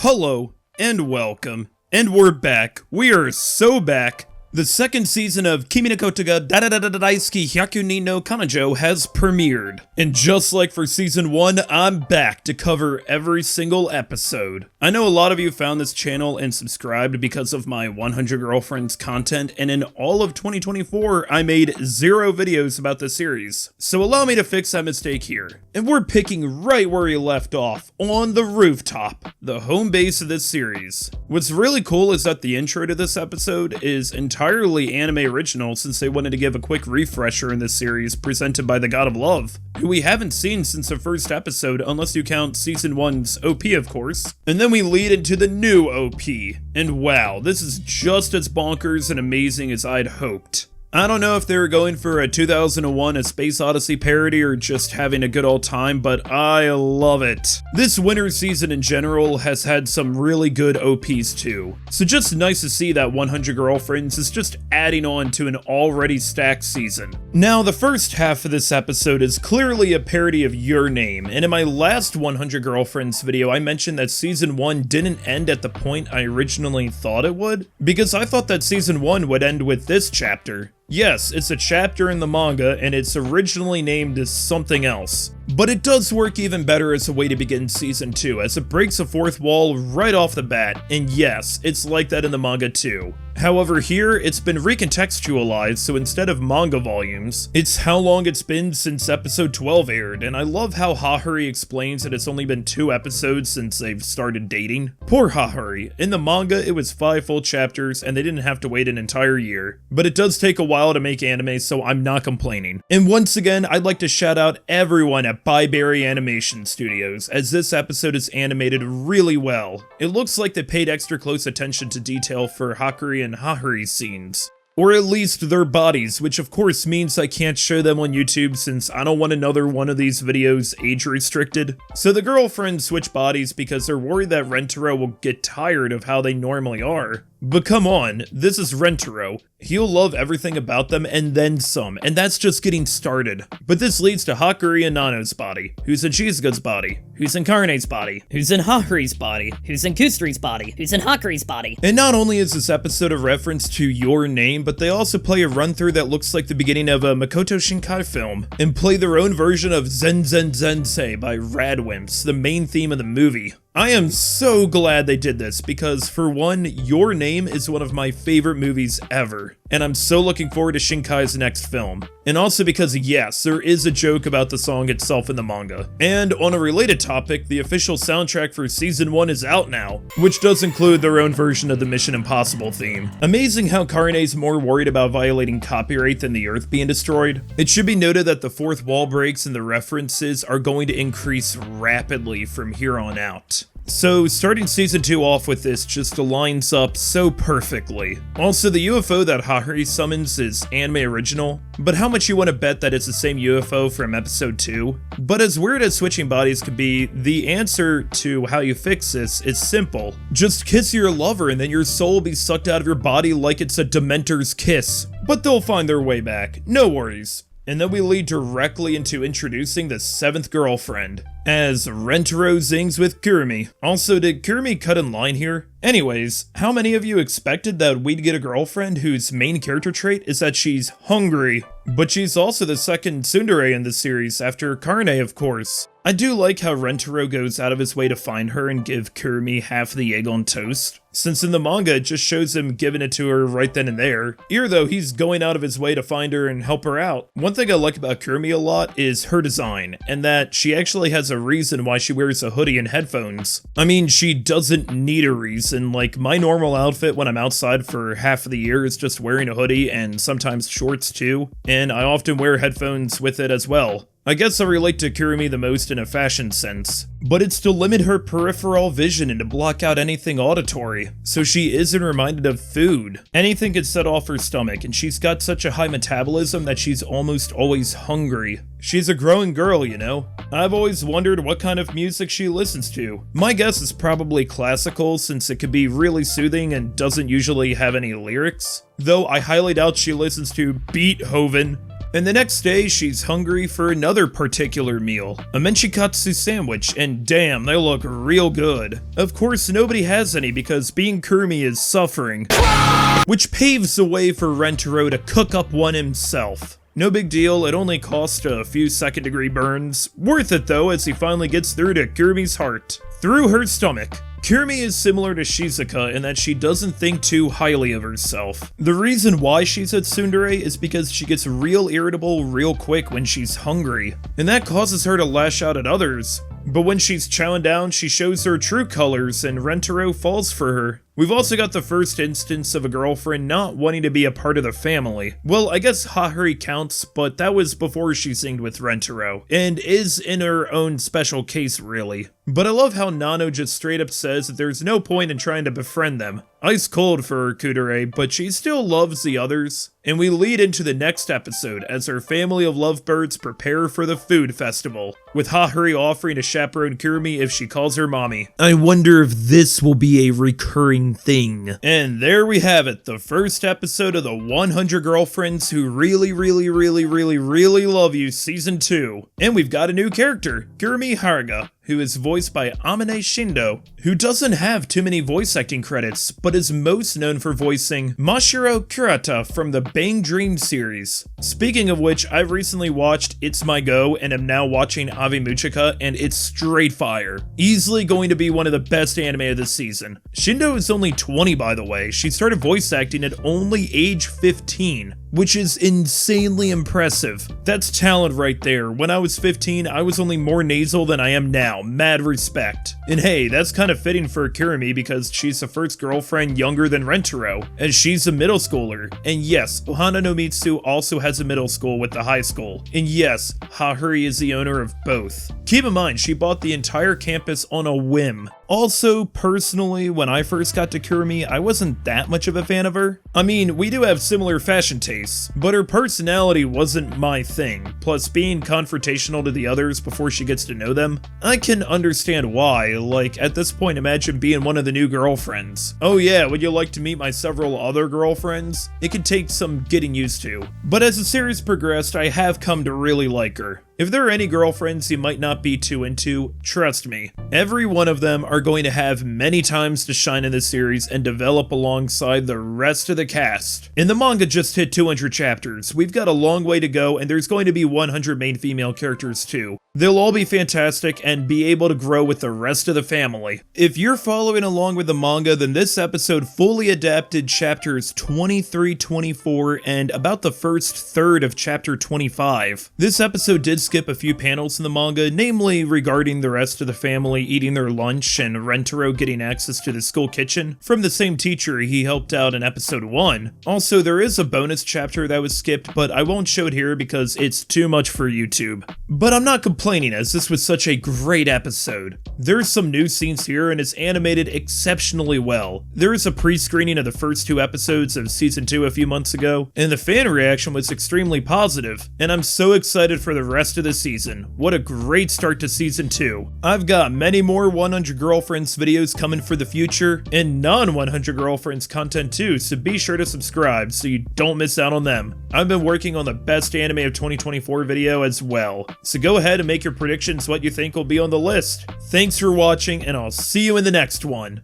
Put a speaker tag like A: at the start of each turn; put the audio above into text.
A: Hello, and welcome. And we're back. We are so back. The second season of Kimi no Koto ga Daisuki Hyaku ni no Kanojo has premiered. And just like for season 1, I'm back to cover every single episode. I know a lot of you found this channel and subscribed because of my 100 Girlfriends content, and in all of 2024, I made 0 videos about the series. So allow me to fix that mistake here. And we're picking right where we left off, on the rooftop, the home base of this series. What's really cool is that the intro to this episode is entirely anime original, since they wanted to give a quick refresher in this series presented by the God of Love, who we haven't seen since the first episode unless you count season 1's OP of course. And then we lead into the new OP, and wow, this is just as bonkers and amazing as I'd hoped. I don't know if they were going for a 2001 A Space Odyssey parody or just having a good old time, but I love it. This winter season in general has had some really good OPs too, so just nice to see that 100 Girlfriends is just adding on to an already stacked season. Now, the first half of this episode is clearly a parody of Your Name, and in my last 100 Girlfriends video I mentioned that season 1 didn't end at the point I originally thought it would, because I thought that season 1 would end with this chapter. Yes, it's a chapter in the manga, and it's originally named as something else. But it does work even better as a way to begin season 2, as it breaks a fourth wall right off the bat, and yes, it's like that in the manga too. However, here, it's been recontextualized, so instead of manga volumes, it's how long it's been since episode 12 aired, and I love how Hahuri explains that it's only been 2 episodes since they've started dating. Poor Hahuri. In the manga, it was 5 full chapters, and they didn't have to wait an entire year. But it does take a while to make anime, so I'm not complaining. And once again, I'd like to shout out everyone at Byberry Animation Studios, as this episode is animated really well. It looks like they paid extra close attention to detail for Hakuri and Hahuri's scenes. Or at least their bodies, which of course means I can't show them on YouTube since I don't want another one of these videos age restricted. So the girlfriends switch bodies because they're worried that Rentaro will get tired of how they normally are. But come on, this is Rentaro. He'll love everything about them and then some, and that's just getting started. But this leads to Hakuri and Nano's body, who's in Shizuka's body, who's in Karene's body,
B: who's in Hahuri's body, who's in Kusri's body, who's in Hakuri's body.
A: And not only is this episode a reference to Your Name, but they also play a run-through that looks like the beginning of a Makoto Shinkai film, and play their own version of Zen Zen Zensei by Radwimps, the main theme of the movie. I am so glad they did this because, for one, Your Name is one of my favorite movies ever, and I'm so looking forward to Shinkai's next film. And also because, yes, there is a joke about the song itself in the manga. And on a related topic, the official soundtrack for season 1 is out now, which does include their own version of the Mission Impossible theme. Amazing how Karene's more worried about violating copyright than the Earth being destroyed. It should be noted that the fourth wall breaks and the references are going to increase rapidly from here on out. So starting season 2 off with this just lines up so perfectly. Also, the UFO that Hahuri summons is anime original, but how much you want to bet that it's the same UFO from episode 2? But as weird as switching bodies can be, the answer to how you fix this is simple. Just kiss your lover and then your soul will be sucked out of your body like it's a Dementor's kiss. But they'll find their way back, no worries. And then we lead directly into introducing the 7th girlfriend, as Rentaro zings with Kurumi. Also, did Kurumi cut in line here? Anyways, how many of you expected that we'd get a girlfriend whose main character trait is that she's hungry? But she's also the second tsundere in the series, after Karne of course. I do like how Rentaro goes out of his way to find her and give Kurumi half the egg on toast, since in the manga it just shows him giving it to her right then and there. Here though, he's going out of his way to find her and help her out. One thing I like about Kurumi a lot is her design, and that she actually has a reason why she wears a hoodie and headphones. I mean, she doesn't need a reason. Like, my normal outfit when I'm outside for half of the year is just wearing a hoodie and sometimes shorts too, and I often wear headphones with it as well. I guess I relate to Kurumi the most in a fashion sense, but it's to limit her peripheral vision and to block out anything auditory, so she isn't reminded of food. Anything could set off her stomach, and she's got such a high metabolism that she's almost always hungry. She's a growing girl, you know? I've always wondered what kind of music she listens to. My guess is probably classical, since it could be really soothing and doesn't usually have any lyrics. Though I highly doubt she listens to Beethoven. And the next day, she's hungry for another particular meal, a menchikatsu sandwich, and damn, they look real good. Of course, nobody has any because being Kurumi is suffering, which paves the way for Rentaro to cook up one himself. No big deal, it only cost a few second-degree burns. Worth it though, as he finally gets through to Kurumi's heart, through her stomach. Kurumi is similar to Shizuka in that she doesn't think too highly of herself. The reason why she's at tsundere is because she gets real irritable real quick when she's hungry, and that causes her to lash out at others. But when she's chowing down, she shows her true colors and Rentaro falls for her. We've also got the first instance of a girlfriend not wanting to be a part of the family. Well, I guess Hahari counts, but that was before she singed with Rentaro, and is in her own special case really. But I love how Nano just straight up says that there's no point in trying to befriend them. Ice cold for her kudere, but she still loves the others. And we lead into the next episode as her family of lovebirds prepare for the food festival, with Hahari offering to chaperone Kurumi if she calls her mommy. I wonder if this will be a recurring thing. And there we have it, the first episode of the 100 Girlfriends Who Really Love You Season 2. And we've got a new character, Kurumi Haruga, who is voiced by Amane Shindo, who doesn't have too many voice acting credits, but is most known for voicing Mashiro Kurata from the Bang Dream series. Speaking of which, I've recently watched It's My Go and am now watching Ave Muchika, and it's straight fire. Easily going to be one of the best anime of this season. Shindo is only 20 by the way, she started voice acting at only age 15. Which is insanely impressive. That's talent right there. When I was 15, I was only more nasal than I am now. Mad respect. And hey, that's kind of fitting for Kurumi because she's the first girlfriend younger than Rentaro, as she's a middle schooler. And yes, Ohana no Mitsu also has a middle school with the high school. And yes, Hahari is the owner of both. Keep in mind, she bought the entire campus on a whim. Also, personally, when I first got to Kurumi, I wasn't that much of a fan of her. I mean, we do have similar fashion tastes, but her personality wasn't my thing. Plus, being confrontational to the others before she gets to know them, I can understand why. Like, at this point, imagine being one of the new girlfriends. Oh yeah, would you like to meet my several other girlfriends? It could take some getting used to. But as the series progressed, I have come to really like her. If there are any girlfriends you might not be too into, trust me, every one of them are going to have many times to shine in this series and develop alongside the rest of the cast. And the manga just hit 200 chapters, we've got a long way to go, and there's going to be 100 main female characters too. They'll all be fantastic and be able to grow with the rest of the family. If you're following along with the manga, then this episode fully adapted chapters 23, 24, and about the first third of chapter 25. This episode did skip a few panels in the manga, namely regarding the rest of the family eating their lunch and Rentaro getting access to the school kitchen from the same teacher he helped out in episode 1. Also, there is a bonus chapter that was skipped, but I won't show it here because it's too much for YouTube. But I'm not complaining, as this was such a great episode. There's some new scenes here and it's animated exceptionally well. There is a pre-screening of the first 2 episodes of season 2 a few months ago, and the fan reaction was extremely positive, and I'm so excited for the rest of the season. What a great start to season 2. I've got many more 100 Girlfriends videos coming for the future, and non-100 Girlfriends content too, so be sure to subscribe so you don't miss out on them. I've been working on the best anime of 2024 video as well, so go ahead and make your predictions what you think will be on the list. Thanks for watching, and I'll see you in the next one.